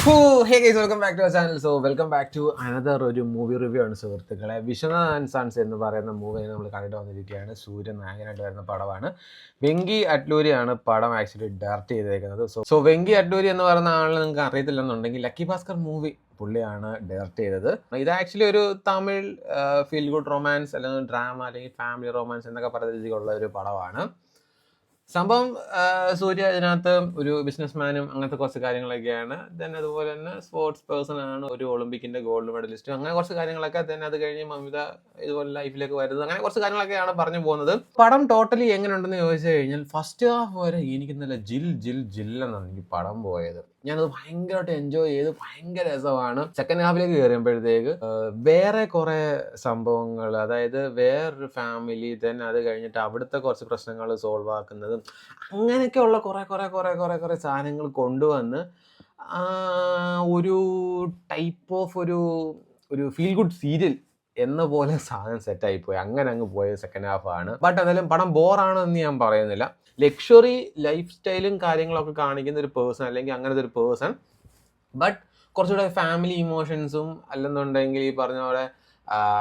Hey guys, welcome back to our channel. So welcome back to another ഒരു movie review ആണ് സുഹൃത്തുക്കളെ. Vishwanath and sons എന്ന് പറയുന്ന movie നമ്മൾ കണ്ടിട്ട് വന്നിരിക്കുകയാണ്. സൂര്യൻ നായകനായിട്ട് വരുന്ന പടമാണ്. വെങ്കി അഡ്ലൂരിയാണ് പടം ആക്ച്വലി ഡയറക്റ്റ് ചെയ്തേക്കുന്നത്. സോ വെങ്കി അഡ്ലൂരി എന്ന് പറയുന്ന ആളെ നിങ്ങൾക്ക് അറിയത്തില്ലെന്നുണ്ടെങ്കിൽ ലക്കി ഭാസ്കർ മൂവി പുള്ളിയാണ് ഡയറക്റ്റ് ചെയ്തത്. ഇത് ആക്ച്വലി ഒരു തമിഴ് ഫീൽ ഗുഡ് റൊമാൻസ് അല്ലെങ്കിൽ ഡ്രാമ അല്ലെങ്കിൽ ഫാമിലി റൊമാൻസ് എന്നൊക്കെ പറയുന്ന രീതിയിലുള്ള ഒരു പടമാണ്. സംഭവം സൂര്യ ഇതിനകത്ത് ഒരു ബിസിനസ്മാനും അങ്ങനത്തെ കുറച്ച് കാര്യങ്ങളൊക്കെയാണ്. ദെൻ അതുപോലെ തന്നെ സ്പോർട്സ് പേഴ്സൺ ആണ്, ഒരു ഒളിമ്പിക്കിന്റെ ഗോൾഡ് മെഡലിസ്റ്റും, അങ്ങനെ കുറച്ച് കാര്യങ്ങളൊക്കെ. ദെൻ അത് കഴിഞ്ഞ് മമിത ഇതുപോലെ ലൈഫിലേക്ക് വരുന്നത്, അങ്ങനെ കുറച്ച് കാര്യങ്ങളൊക്കെയാണ് പറഞ്ഞു പോകുന്നത്. പടം ടോട്ടലി എങ്ങനെ ഉണ്ടെന്ന് ചോദിച്ചു കഴിഞ്ഞാൽ ഫസ്റ്റ് ഹാഫ് വരെ എനിക്ക് നല്ല ജില്ലെന്നാണ് എനിക്ക് പടം പോയത്. ഞാനത് ഭയങ്കരമായിട്ട് എൻജോയ് ചെയ്ത്, ഭയങ്കര രസമാണ്. സെക്കൻഡ് ഹാഫിലേക്ക് കയറിയപ്പോഴത്തേക്ക് വേറെ കുറെ സംഭവങ്ങൾ, അതായത് വേറൊരു ഫാമിലി, ദെൻ അത് കഴിഞ്ഞിട്ട് അവിടുത്തെ കുറച്ച് പ്രശ്നങ്ങൾ സോൾവ് ആക്കുന്നതും അങ്ങനെയൊക്കെയുള്ള കുറെ സാധനങ്ങൾ കൊണ്ടുവന്ന് ഒരു ടൈപ്പ് ഓഫ് ഒരു ഫീൽ ഗുഡ് സീരിയൽ എന്ന പോലെ സാധനം സെറ്റായിപ്പോയി. അങ്ങനെ അങ്ങ് പോയ സെക്കൻഡ് ഹാഫ് ആണ്. ബട്ട് എന്തായാലും പടം ബോറാണെന്ന് ഞാൻ പറയുന്നില്ല. ലക്ഷറി ലൈഫ് സ്റ്റൈലും കാര്യങ്ങളൊക്കെ കാണിക്കുന്ന ഒരു പേഴ്സൺ, അല്ലെങ്കിൽ അങ്ങനത്തെ ഒരു പേഴ്സൺ, ബട്ട് കുറച്ചുകൂടെ ഫാമിലി ഇമോഷൻസും അല്ലെന്നുണ്ടെങ്കിൽ ഈ പറഞ്ഞ പോലെ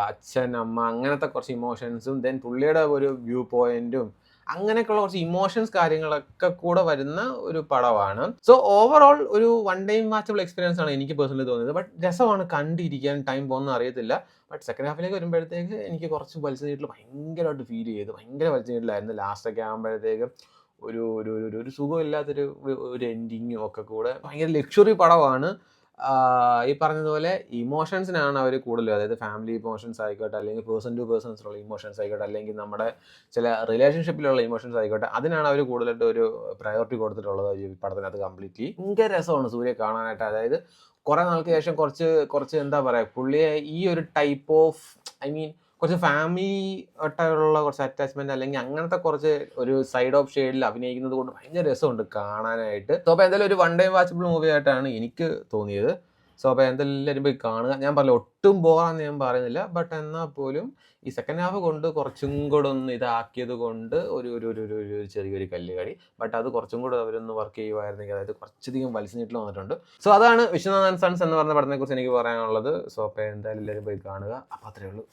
അച്ഛൻ അമ്മ അങ്ങനത്തെ കുറച്ച് ഇമോഷൻസും, ദെൻ പുള്ളിയുടെ ഒരു വ്യൂ പോയിന്റും, അങ്ങനെയൊക്കെയുള്ള കുറച്ച് ഇമോഷൻസ് കാര്യങ്ങളൊക്കെ കൂടെ വരുന്ന ഒരു പടമാണ്. സോ ഓവറോൾ ഒരു വൺ ടൈം വാച്ചബിൾ എക്സ്പീരിയൻസ് ആണ് എനിക്ക് പേഴ്സണലി തോന്നിയത്. ബട്ട് രസമാണ്, കണ്ടിരിക്കാൻ ടൈം പോകുന്ന അറിയത്തില്ല. ബട്ട് സെക്കൻഡ് ഹാഫിലേക്ക് വരുമ്പോഴത്തേക്ക് എനിക്ക് കുറച്ച് വലിച്ചു നീട്ടിൽ ഭയങ്കരമായിട്ട് ഫീൽ ചെയ്തു. ഭയങ്കര വലിച്ചു നീട്ടിലായിരുന്നു. ലാസ്റ്റൊക്കെ ആകുമ്പോഴത്തേക്ക് ഒരു സുഖമില്ലാത്തൊരു ഒരു എൻഡിങ്ങും ഒക്കെ കൂടെ. ഭയങ്കര ലക്ഷറി പടമാണ്. ഈ പറഞ്ഞതുപോലെ ഇമോഷൻസിനാണ് അവർ കൂടുതൽ, അതായത് ഫാമിലി ഇമോഷൻസ് ആയിക്കോട്ടെ, അല്ലെങ്കിൽ പേഴ്സൺ ടു പേഴ്സൺസിലുള്ള ഇമോഷൻസ് ആയിക്കോട്ടെ, അല്ലെങ്കിൽ നമ്മുടെ ചില റിലേഷൻഷിപ്പിലുള്ള ഇമോഷൻസ് ആയിക്കോട്ടെ, അതിനാണ് അവർ കൂടുതലായിട്ട് ഒരു പ്രയോറിറ്റി കൊടുത്തിട്ടുള്ളത് ഈ പടത്തിനകത്ത് കംപ്ലീറ്റ്ലി. ഭയങ്കര രസമാണ് സൂര്യ കാണാനായിട്ട്. അതായത് കുറേ നാൾക്ക് ശേഷം കുറച്ച് എന്താ പറയുക, പുള്ളിയെ ഈ ഒരു ടൈപ്പ് ഓഫ് കുറച്ച് ഫാമിലി ആയിട്ടുള്ള കുറച്ച് അറ്റാച്ച്മെന്റ്, അല്ലെങ്കിൽ അങ്ങനത്തെ കുറച്ച് ഒരു സൈഡ് ഓഫ് ഷെയ്ഡിൽ അഭിനയിക്കുന്നത് കൊണ്ട് ഭയങ്കര രസമുണ്ട് കാണാനായിട്ട്. സോ അപ്പോൾ എന്തായാലും ഒരു വൺ ടൈം വാച്ചബിൾ മൂവി ആയിട്ടാണ് എനിക്ക് തോന്നിയത്. സോ അപ്പോൾ എന്തായാലും എല്ലാവരും പോയി കാണുക. ഞാൻ പറഞ്ഞില്ല ഒട്ടും ബോറാന്ന് ഞാൻ പറയുന്നില്ല. ബട്ട് എന്നാൽ പോലും ഈ സെക്കൻഡ് ഹാഫ് കൊണ്ട് കുറച്ചും കൂടെ ഒന്ന് ഇതാക്കിയത് കൊണ്ട് ഒരു ചെറിയൊരു കല്ലുകടി. ബട്ട് അത് കുറച്ചും കൂടെ അവരൊന്ന് വർക്ക് ചെയ്യുമായിരുന്നെങ്കിൽ, അതായത് കുറച്ചധികം വലിച്ചു നീട്ടിൽ വന്നിട്ടുണ്ട്. സോ അതാണ് വിശ്വനാഥ് ആൻഡ് സൺസ് എന്ന് പറഞ്ഞ പടത്തിനെ കുറിച്ച് എനിക്ക് പറയാനുള്ളത്. സോ അപ്പോൾ എന്തായാലും എല്ലാവരും പോയി കാണുക. അപ്പോൾ അത്രയേ ഉള്ളൂ.